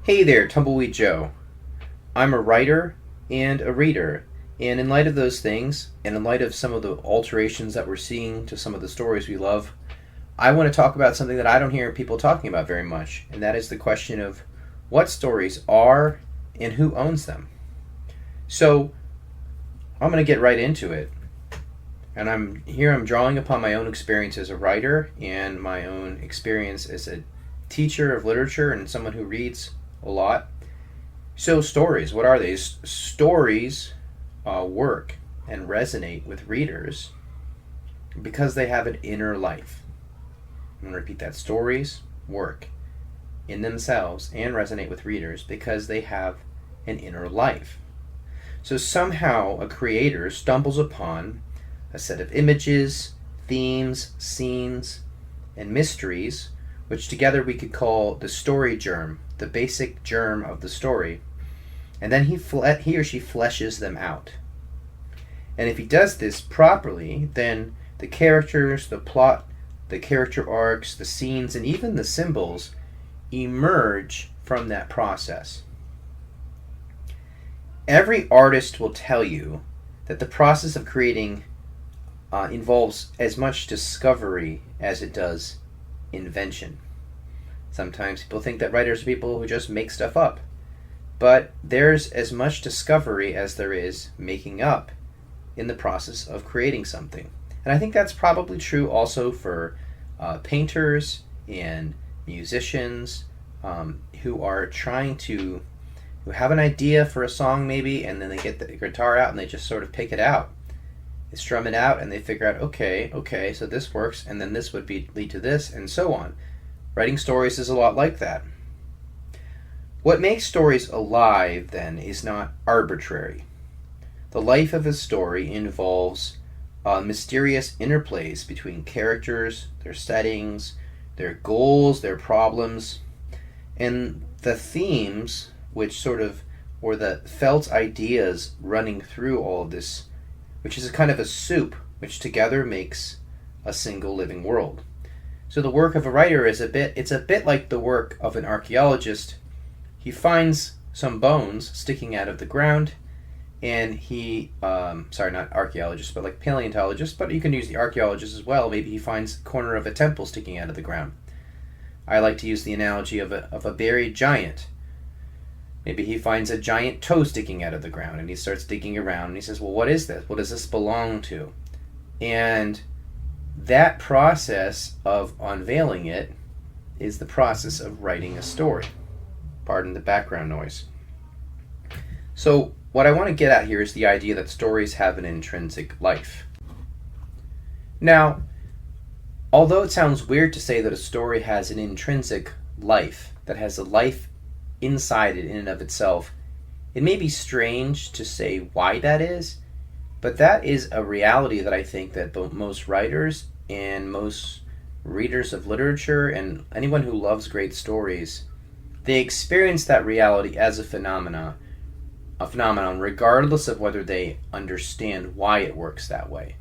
Hey there, Tumbleweed Joe. I'm a writer and a reader, and in light of those things, and in light of some of the alterations that we're seeing to some of the stories we love, I want to talk about something that I don't hear people talking about very much, and that is the question of what stories are and who owns them. So, I'm going to get right into it. And I'm drawing upon my own experience as a writer and my own experience as a teacher of literature and someone who reads a lot. So, stories, what are they? Stories work and resonate with readers because they have an inner life. I'm going to repeat that. Stories work in themselves and resonate with readers because they have an inner life. So, somehow a creator stumbles upon a set of images, themes, scenes, and mysteries, which together we could call the story germ, the basic germ of the story, and then he or she fleshes them out. And if he does this properly, then the characters, the plot, the character arcs, the scenes, and even the symbols emerge from that process. Every artist will tell you that the process of creating involves as much discovery as it does invention. Sometimes people think that writers are people who just make stuff up, but there's as much discovery as there is making up in the process of creating something. And I think that's probably true also for painters and musicians who are who have an idea for a song maybe, and then they get the guitar out and they just sort of pick it out. They strum it out and they figure out, okay, so this works, and then this would lead to this, and so on. Writing stories is a lot like that. What makes stories alive, then, is not arbitrary. The life of a story involves mysterious interplays between characters, their settings, their goals, their problems, and the themes or the felt ideas running through all of this, which is a kind of a soup which together makes a single living world. So the work of a writer is a bit like the work of an archaeologist. He finds some bones sticking out of the ground, and not archaeologist, but like paleontologist, but you can use the archaeologist as well. Maybe he finds a corner of a temple sticking out of the ground. I like to use the analogy of a buried giant. Maybe he finds a giant toe sticking out of the ground, and he starts digging around, and he says, well, what is this? What does this belong to? And that process of unveiling it is the process of writing a story. Pardon the background noise. So what I want to get at here is the idea that stories have an intrinsic life. Now, although it sounds weird to say that a story has an intrinsic life, that has a life inside it in and of itself, it may be strange to say why that is, but that is a reality that I think that most writers and most readers of literature and anyone who loves great stories, they experience that reality as a phenomenon regardless of whether they understand why it works that way.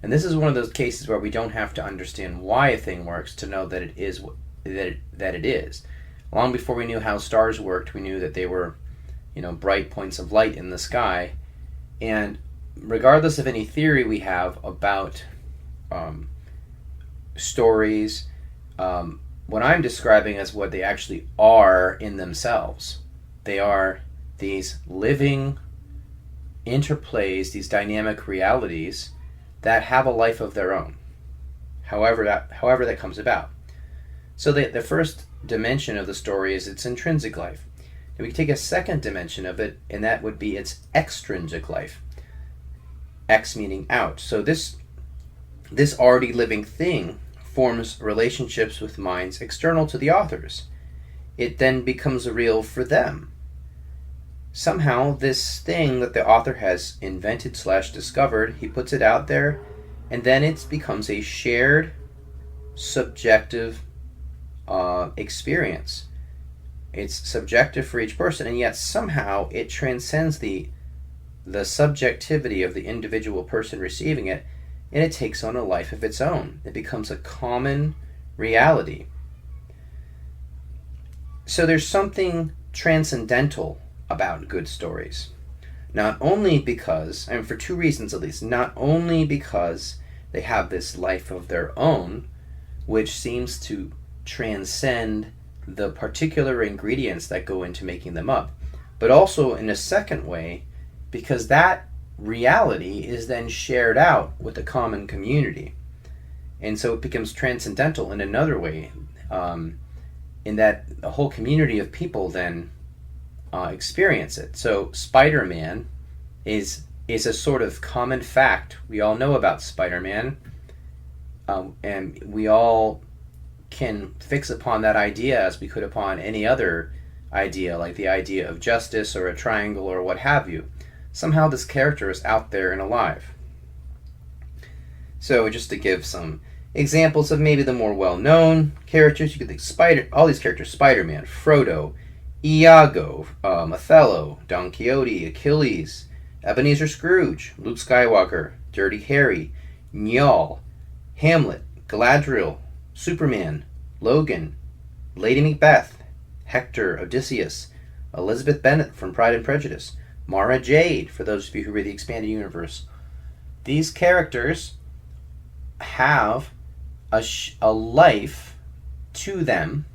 And this is one of those cases where we don't have to understand why a thing works to know that it is that it is. Long before we knew how stars worked, we knew that they were, bright points of light in the sky. And regardless of any theory we have about stories, what I'm describing as what they actually are in themselves. They are these living interplays, these dynamic realities that have a life of their own, however that comes about. So the first dimension of the story is its intrinsic life. And we can take a second dimension of it, and that would be its extrinsic life. X meaning out. So this already living thing forms relationships with minds external to the authors. It then becomes real for them. Somehow this thing that the author has invented / discovered, he puts it out there, and then it becomes a shared, subjective experience. It's subjective for each person, and yet somehow it transcends the subjectivity of the individual person receiving it, and it takes on a life of its own. It becomes a common reality. So there's something transcendental about good stories. Not only because, and for two reasons at least, not only because they have this life of their own, which seems to transcend the particular ingredients that go into making them up, but also in a second way, because that reality is then shared out with the common community. And so it becomes transcendental in another way, in that a whole community of people then experience it. So Spider-Man is a sort of common fact. We all know about Spider-Man, and we all can fix upon that idea as we could upon any other idea, like the idea of justice or a triangle or what have you. Somehow this character is out there and alive. So just to give some examples of maybe the more well-known characters, you could think all these characters: Spider-Man, Frodo, Iago, Othello, Don Quixote, Achilles, Ebenezer Scrooge, Luke Skywalker, Dirty Harry, Njal, Hamlet, Galadriel, Superman, Logan, Lady Macbeth, Hector, Odysseus, Elizabeth Bennet from Pride and Prejudice, Mara Jade, for those of you who read the Expanded Universe. These characters have a life to them,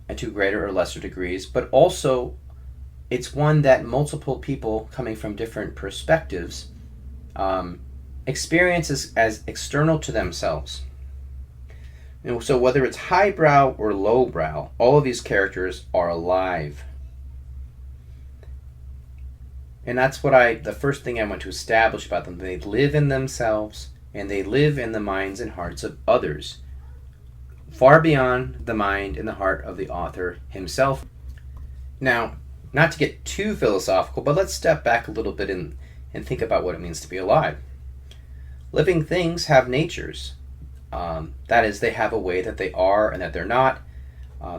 and to greater or lesser degrees, but also it's one that multiple people coming from different perspectives experience as external to themselves. And so whether it's highbrow or lowbrow, all of these characters are alive. And that's what the first thing I want to establish about them. They live in themselves, and they live in the minds and hearts of others, far beyond the mind and the heart of the author himself. Now, not to get too philosophical, but let's step back a little bit and think about what it means to be alive. Living things have natures. That is, they have a way that they are and that they're not.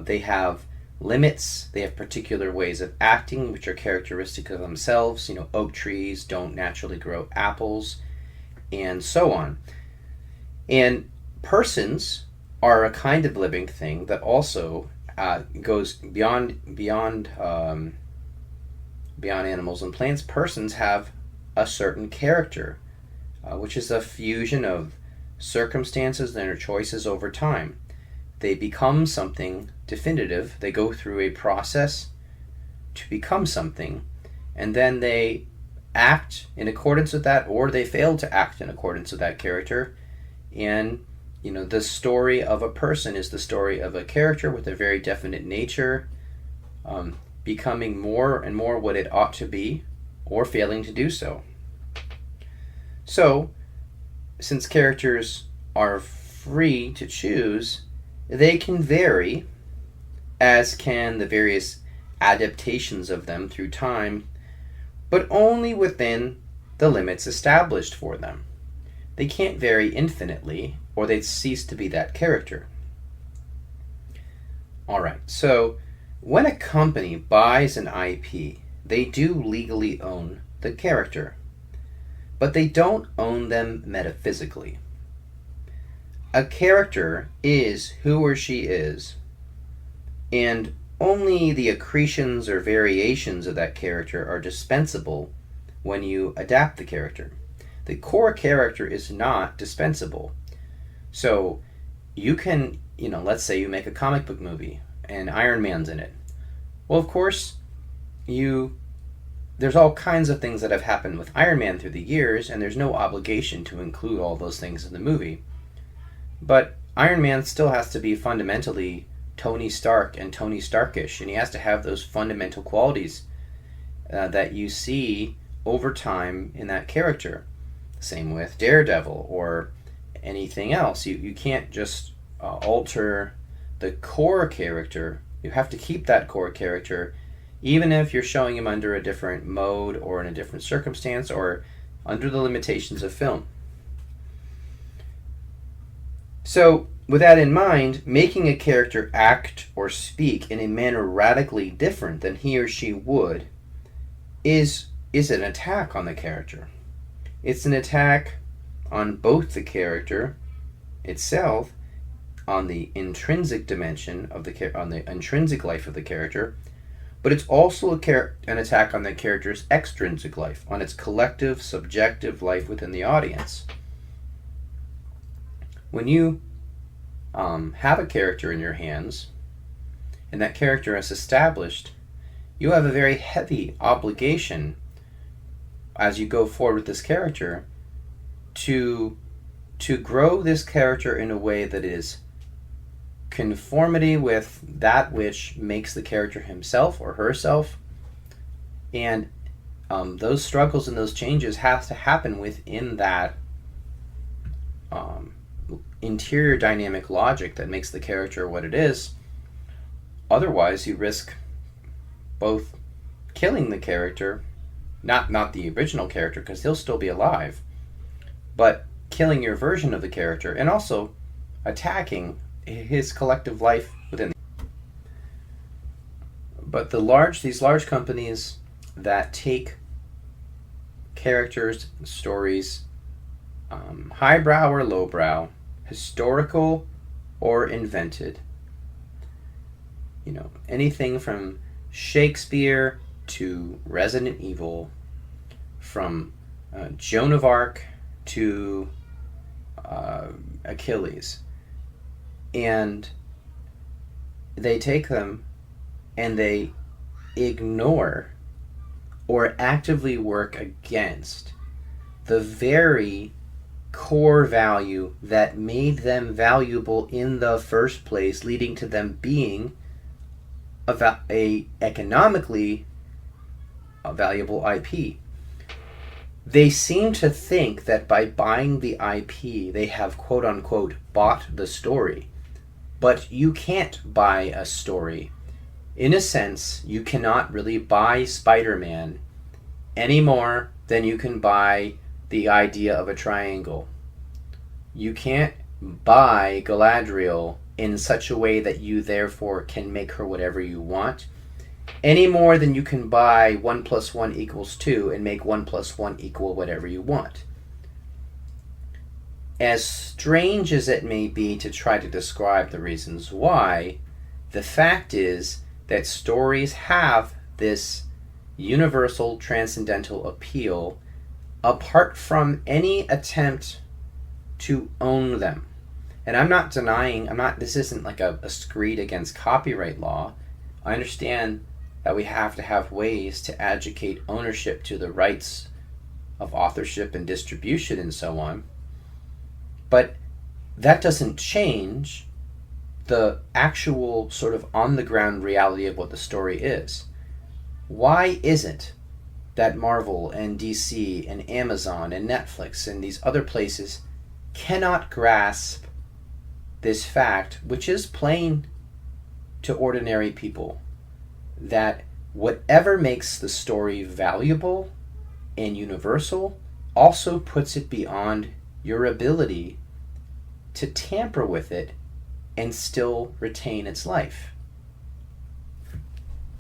They have limits. They have particular ways of acting, which are characteristic of themselves. Oak trees don't naturally grow apples, and so on. And persons are a kind of living thing that also goes beyond animals and plants. Persons have a certain character, which is a fusion of circumstances and their choices over time. They become something definitive. They go through a process to become something, and then they act in accordance with that, or they fail to act in accordance with that character. And the story of a person is the story of a character with a very definite nature, becoming more and more what it ought to be, or failing to do so. So, since characters are free to choose, they can vary, as can the various adaptations of them through time, but only within the limits established for them. They can't vary infinitely, or they'd cease to be that character. Alright, so when a company buys an IP, they do legally own the character, but they don't own them metaphysically. A character is who or she is, and only the accretions or variations of that character are dispensable when you adapt the character. The core character is not dispensable. So you can, let's say you make a comic book movie and Iron Man's in it. Well, of course, there's all kinds of things that have happened with Iron Man through the years, and there's no obligation to include all those things in the movie. But Iron Man still has to be fundamentally Tony Stark and Tony Starkish, and he has to have those fundamental qualities that you see over time in that character. Same with Daredevil or anything else. You can't just alter the core character. You have to keep that core character, even if you're showing him under a different mode or in a different circumstance or under the limitations of film. So, with that in mind, making a character act or speak in a manner radically different than he or she would is an attack on the character. It's an attack on both the character itself, on the intrinsic dimension of on the intrinsic life of the character, but it's also an attack on the character's extrinsic life, on its collective, subjective life within the audience. When you have a character in your hands, and that character is established, you have a very heavy obligation as you go forward with this character to grow this character in a way that is conformity with that which makes the character himself or herself, and those struggles and those changes have to happen within that interior dynamic logic that makes the character what it is. Otherwise, you risk both killing the character, not the original character, because he'll still be alive, but killing your version of the character, and also attacking his collective life within. But these large companies that take characters, stories, highbrow or lowbrow, historical or invented, anything from Shakespeare to Resident Evil, from Joan of Arc to Achilles, and they take them and they ignore or actively work against the very core value that made them valuable in the first place, leading to them being a economically valuable IP. They seem to think that by buying the IP, they have quote unquote bought the story. But you can't buy a story. In a sense, you cannot really buy Spider-Man any more than you can buy the idea of a triangle. You can't buy Galadriel in such a way that you therefore can make her whatever you want, any more than you can buy 1 + 1 = 2 and make 1 + 1 = whatever you want. As strange as it may be to try to describe the reasons why, the fact is that stories have this universal transcendental appeal apart from any attempt to own them. And I'm not denying, this isn't like a screed against copyright law. I understand that we have to have ways to adjudicate ownership to the rights of authorship and distribution and so on. But that doesn't change the actual sort of on-the-ground reality of what the story is. Why is it that Marvel and DC and Amazon and Netflix and these other places cannot grasp this fact, which is plain to ordinary people, that whatever makes the story valuable and universal also puts it beyond your ability to tamper with it and still retain its life?